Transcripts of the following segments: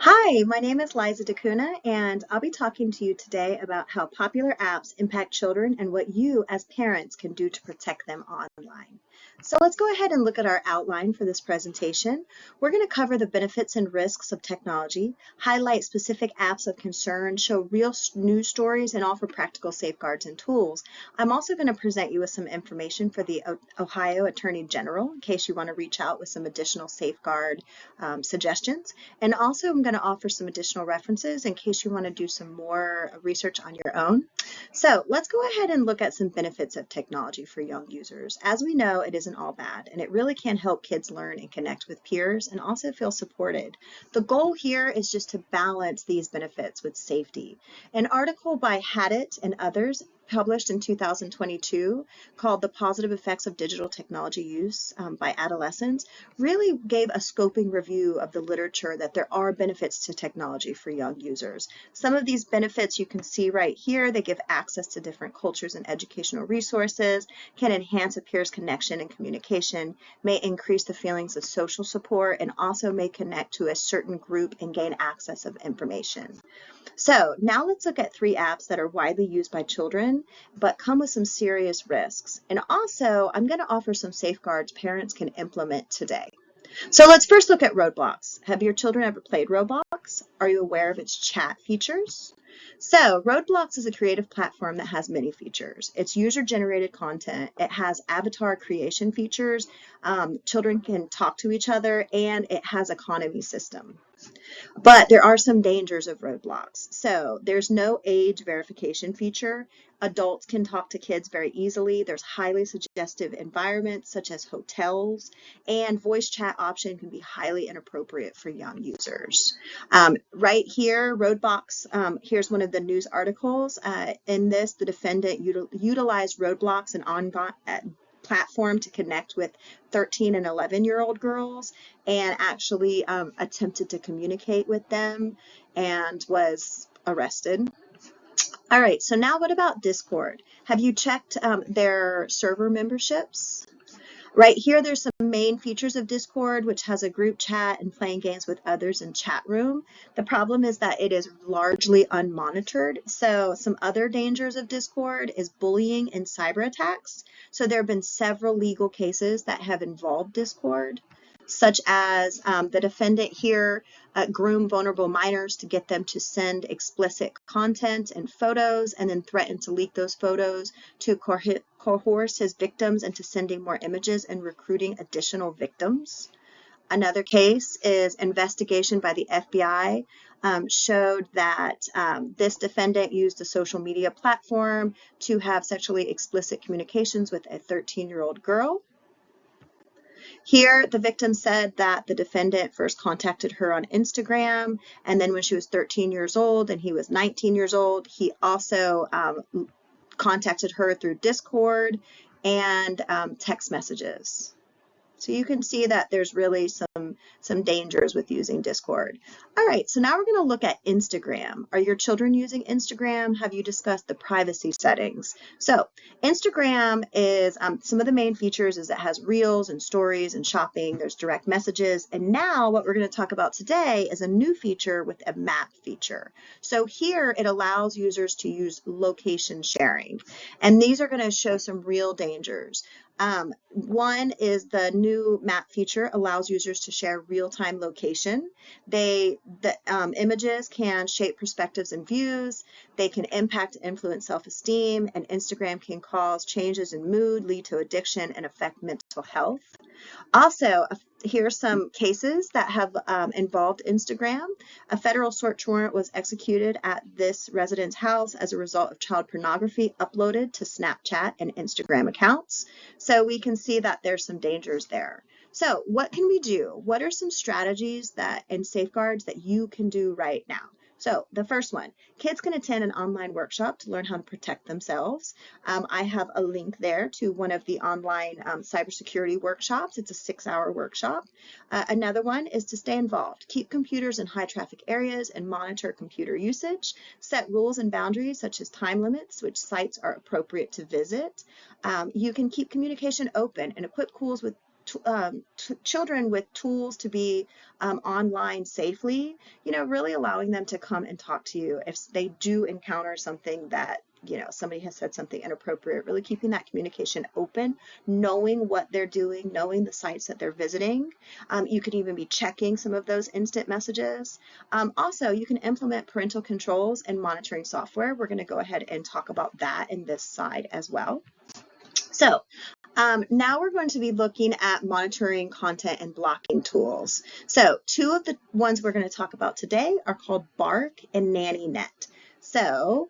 Hi, my name is Liza DeCuna, and I'll be talking to you today about how popular apps impact children and what you as parents can do to protect them online. So let's go ahead and look at our outline for this presentation. We're going to cover the benefits and risks of technology, highlight specific apps of concern, show real news stories, and offer practical safeguards and tools. I'm also going to present you with some information for the Ohio Attorney General in case you want to reach out with some additional safeguard suggestions. And also I'm going to offer some additional references in case you want to do some more research on your own. So let's go ahead and look at some benefits of technology for young users. As we know, it isn't all bad, and it really can help kids learn and connect with peers and also feel supported. The goal here is just to balance these benefits with safety. An article by Haddett and others published in 2022 called The Positive Effects of Digital Technology Use by Adolescents really gave a scoping review of the literature that there are benefits to technology for young users. Some of these benefits you can see right here. They give access to different cultures and educational resources, can enhance a peer's connection and communication, may increase the feelings of social support, and also may connect to a certain group and gain access of information. So now let's look at three apps that are widely used by children, but come with some serious risks. And also, I'm going to offer some safeguards parents can implement today. So let's first look at Roblox. Have your children ever played Roblox? Are you aware of its chat features? So Roblox is a creative platform that has many features. It's user-generated content. It has avatar creation features. Children can talk to each other, and it has economy system. But there are some dangers of Roblox. So there's no age verification feature. Adults can talk to kids very easily. There's highly suggestive environments such as hotels, and voice chat option can be highly inappropriate for young users. Right here, Roblox, here's one of the news articles. In this, the defendant utilized Roblox and platform to connect with 13 and 11-year-old girls and actually attempted to communicate with them and was arrested. All right, so now what about Discord? Have you checked their server memberships? Right here, there's some main features of Discord, which has a group chat and playing games with others in chat room. The problem is that it is largely unmonitored. So some other dangers of Discord is bullying and cyber attacks. So there have been several legal cases that have involved Discord, such as the defendant here groomed vulnerable minors to get them to send explicit content and photos and then threatened to leak those photos to coerce his victims into sending more images and recruiting additional victims. Another case is investigation by the FBI showed that this defendant used a social media platform to have sexually explicit communications with a 13-year-old girl. Here, the victim said that the defendant first contacted her on Instagram, and then when she was 13 years old and he was 19 years old, he also contacted her through Discord and text messages. So you can see that there's really some dangers with using Discord. All right, so now we're going to look at Instagram. Are your children using Instagram? Have you discussed the privacy settings? So Instagram is some of the main features is it has reels and stories and shopping. There's direct messages. And now what we're going to talk about today is a new feature with a map feature. So here it allows users to use location sharing. And these are going to show some real dangers. One is the new map feature allows users to share real-time location. The images can shape perspectives and views. They can impact and influence self-esteem, and Instagram can cause changes in mood, lead to addiction, and affect mental health. Also, here are some cases that have involved Instagram. A federal search warrant was executed at this resident's house as a result of child pornography uploaded to Snapchat and Instagram accounts. So we can see that there's some dangers there. So what can we do? What are some strategies and safeguards that you can do right now? So the first one, kids can attend an online workshop to learn how to protect themselves. I have a link there to one of the online cybersecurity workshops. It's a 6-hour workshop. Another one is to stay involved. Keep computers in high traffic areas and monitor computer usage. Set rules and boundaries such as time limits, which sites are appropriate to visit. You can keep communication open and equip children with tools to be online safely, really allowing them to come and talk to you if they do encounter something that, somebody has said something inappropriate, really keeping that communication open, knowing what they're doing, knowing the sites that they're visiting. You could even be checking some of those instant messages. Also, you can implement parental controls and monitoring software. We're going to go ahead and talk about that in this side as well. So now we're going to be looking at monitoring content and blocking tools. So two of the ones we're going to talk about today are called Bark and NannyNet. So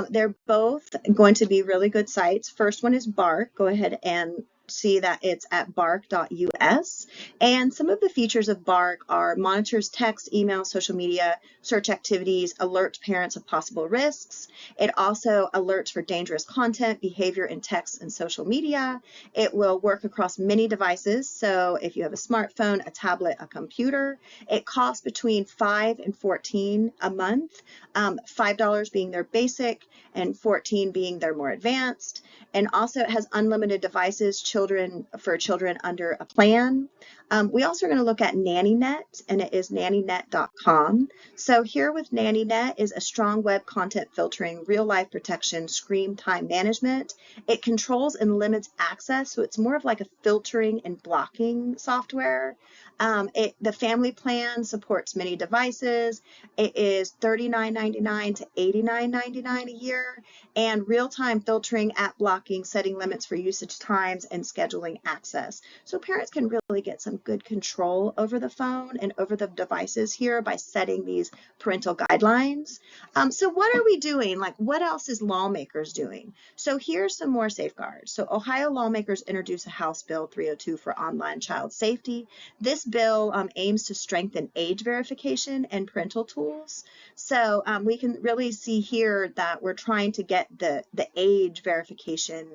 they're both going to be really good sites. First one is Bark. Go ahead and see that it's at bark.us. And some of the features of Bark are monitors text, email, social media, search activities, alerts parents of possible risks. It also alerts for dangerous content, behavior in text and social media. It will work across many devices. So if you have a smartphone, a tablet, a computer, it costs between $5 and $14 a month, $5 being their basic and $14 being their more advanced. And also it has unlimited devices for children under a plan. We also are going to look at NannyNet, and it is nannynet.com. So here with NannyNet is a strong web content filtering, real life protection, screen time management. It controls and limits access, so it's more of like a filtering and blocking software. The family plan supports many devices. It is $39.99 to $89.99 a year, and real-time filtering, app blocking, setting limits for usage times, and scheduling access. So parents can really get some good control over the phone and over the devices here by setting these parental guidelines. So what are we doing? Like, what else is lawmakers doing? So here's some more safeguards. So Ohio lawmakers introduced a House Bill 302 for online child safety. This bill aims to strengthen age verification and parental tools. So we can really see here that we're trying to get the age verification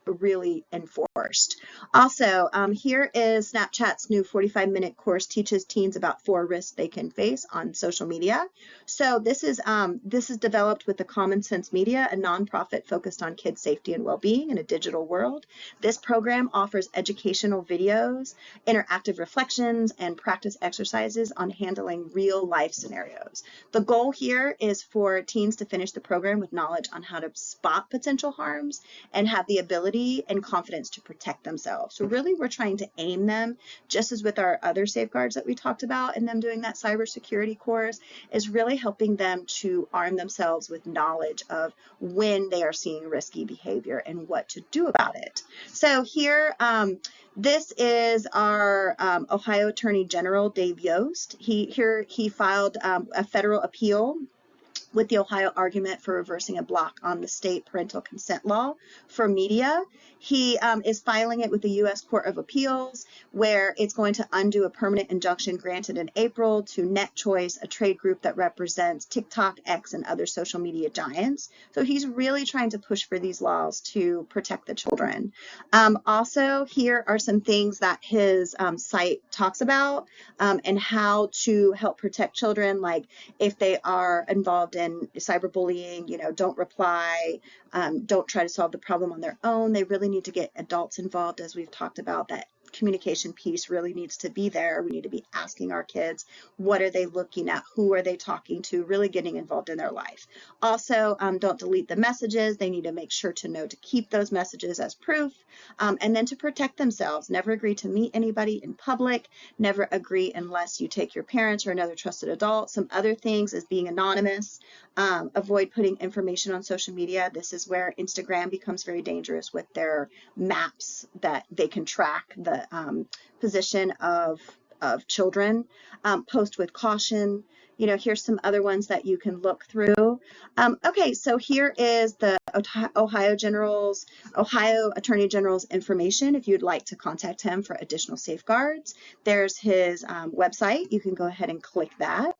really enforced. Also, here is Snapchat's new 45-minute course teaches teens about 4 risks they can face on social media. So this is developed with the Common Sense Media, a nonprofit focused on kids' safety and well-being in a digital world. This program offers educational videos, interactive reflections, and practice exercises on handling real-life scenarios. The goal here is for teens to finish the program with knowledge on how to spot potential harms and have the ability and confidence to protect themselves. So really we're trying to aim them, just as with our other safeguards that we talked about and them doing that cybersecurity course, is really helping them to arm themselves with knowledge of when they are seeing risky behavior and what to do about it. So here, this is our Ohio Attorney General, Dave Yost. He filed a federal appeal with the Ohio argument for reversing a block on the state parental consent law for media. He is filing it with the U.S. Court of Appeals, where it's going to undo a permanent injunction granted in April to NetChoice, a trade group that represents TikTok, X, and other social media giants. So he's really trying to push for these laws to protect the children. Also, here are some things that his site talks about and how to help protect children, like if they are involved in cyberbullying, don't reply, don't try to solve the problem on their own. They really need to get adults involved, as we've talked about. That communication piece really needs to be there. We need to be asking our kids, what are they looking at? Who are they talking to? Really getting involved in their life. Also, don't delete the messages. They need to make sure to know to keep those messages as proof, and then to protect themselves. Never agree to meet anybody in public. Never agree unless you take your parents or another trusted adult. Some other things is being anonymous. Avoid putting information on social media. This is where Instagram becomes very dangerous with their maps that they can track the position of children. Post with caution. Here's some other ones that you can look through. Okay, so here is the Ohio Attorney General's information if you'd like to contact him for additional safeguards. There's his website. You can go ahead and click that.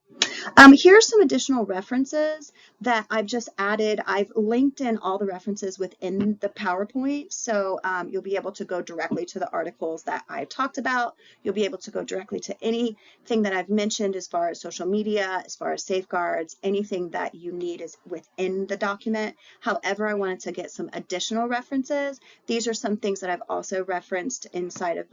Here are some additional references that I've just added. I've linked in all the references within the PowerPoint, so you'll be able to go directly to the articles that I've talked about. You'll be able to go directly to anything that I've mentioned as far as social media, as far as safeguards, anything that you need is within the document. However, I wanted to get some additional references. These are some things that I've also referenced inside of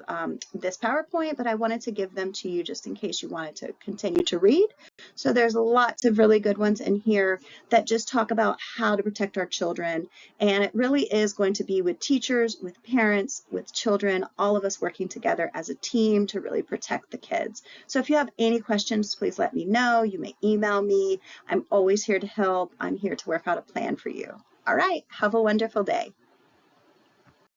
this PowerPoint, but I wanted to give them to you just in case you wanted to continue to read. So there's lots of really good ones in here that just talk about how to protect our children. And it really is going to be with teachers, with parents, with children, all of us working together as a team to really protect the kids. So if you have any questions, please let me know. You may email me. I'm always here to help. I'm here to work out a plan for you. All right, have a wonderful day.